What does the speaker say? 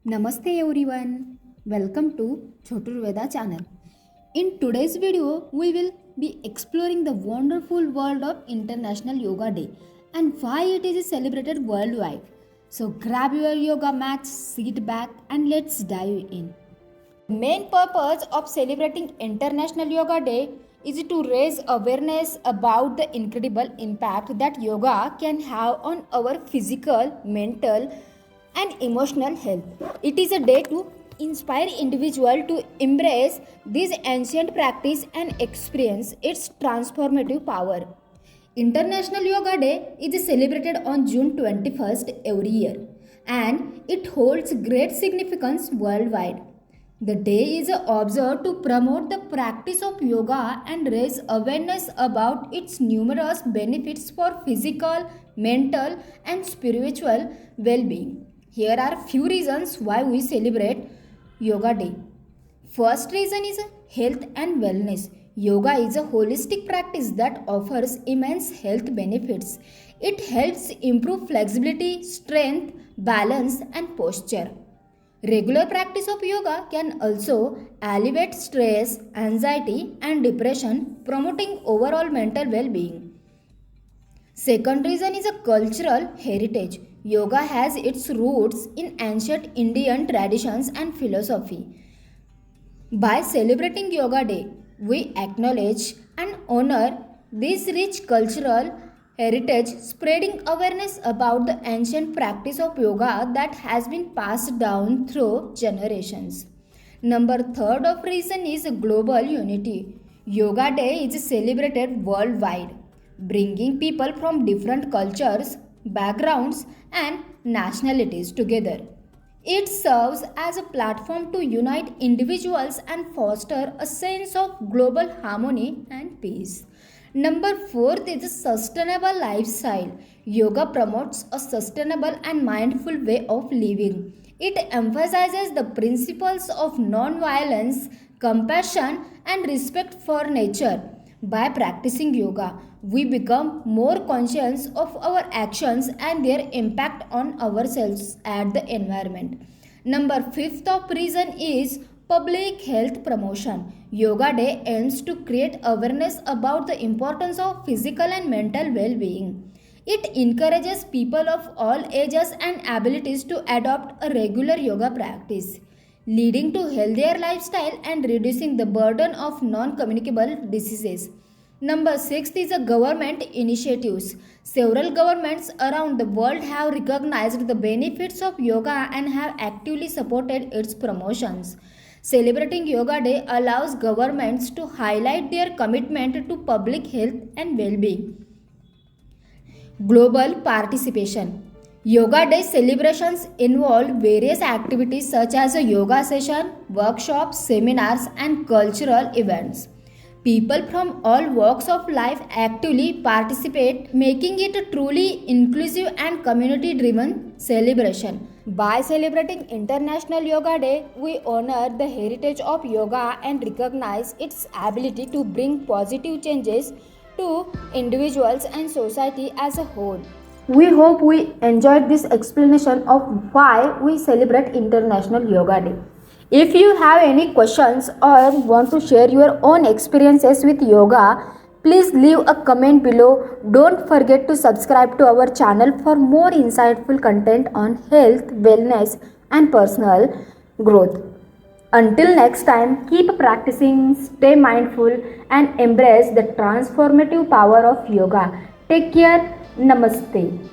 Namaste everyone. Welcome to Chotur Veda channel. In today's video, we will be exploring the wonderful world of International Yoga Day and why it is celebrated worldwide. So grab your yoga mats, sit back and let's dive in. The main purpose of celebrating International Yoga Day is to raise awareness about the incredible impact that yoga can have on our physical, mental, and emotional health. It is a day to inspire individuals to embrace this ancient practice and experience its transformative power. International Yoga Day is celebrated on June 21st every year and it holds great significance worldwide. The day is observed to promote the practice of yoga and raise awareness about its numerous benefits for physical, mental, and spiritual well being. Here are few reasons why we celebrate Yoga Day. First reason is health and wellness. Yoga is a holistic practice that offers immense health benefits. It helps improve flexibility, strength, balance, and posture. Regular practice of yoga can also alleviate stress, anxiety, and depression, promoting overall mental well being. Second reason is a cultural heritage. Yoga has its roots in ancient Indian traditions and philosophy. By celebrating Yoga Day, we acknowledge and honor this rich cultural heritage, spreading awareness about the ancient practice of yoga that has been passed down through generations. Number third of reason is global unity. Yoga Day is celebrated worldwide, bringing people from different cultures, backgrounds, and nationalities together. It serves as a platform to unite individuals and foster a sense of global harmony and peace. Number fourth is a sustainable lifestyle. Yoga promotes a sustainable and mindful way of living. It emphasizes the principles of non-violence, compassion, and respect for nature. By practicing yoga, we become more conscious of our actions and their impact on ourselves and the environment. Number fifth of reason is public health promotion. Yoga Day aims to create awareness about the importance of physical and mental well-being. It encourages people of all ages and abilities to adopt a regular yoga practice, leading to healthier lifestyle and reducing the burden of non-communicable diseases. Number 6 is a government initiatives. Several governments around the world have recognized the benefits of yoga and have actively supported its promotions. Celebrating Yoga Day allows governments to highlight their commitment to public health and well-being. Global participation. Yoga Day celebrations involve various activities such as a yoga session, workshops, seminars, and cultural events. People from all walks of life actively participate, making it a truly inclusive and community driven celebration. By celebrating International Yoga Day, we honor the heritage of yoga and recognize its ability to bring positive changes to individuals and society as a whole. We hope we enjoyed this explanation of why we celebrate International Yoga Day. If you have any questions or want to share your own experiences with yoga, please leave a comment below. Don't forget to subscribe to our channel for more insightful content on health, wellness, and personal growth. Until next time, keep practicing, stay mindful, and embrace the transformative power of yoga. Take care. Namaste.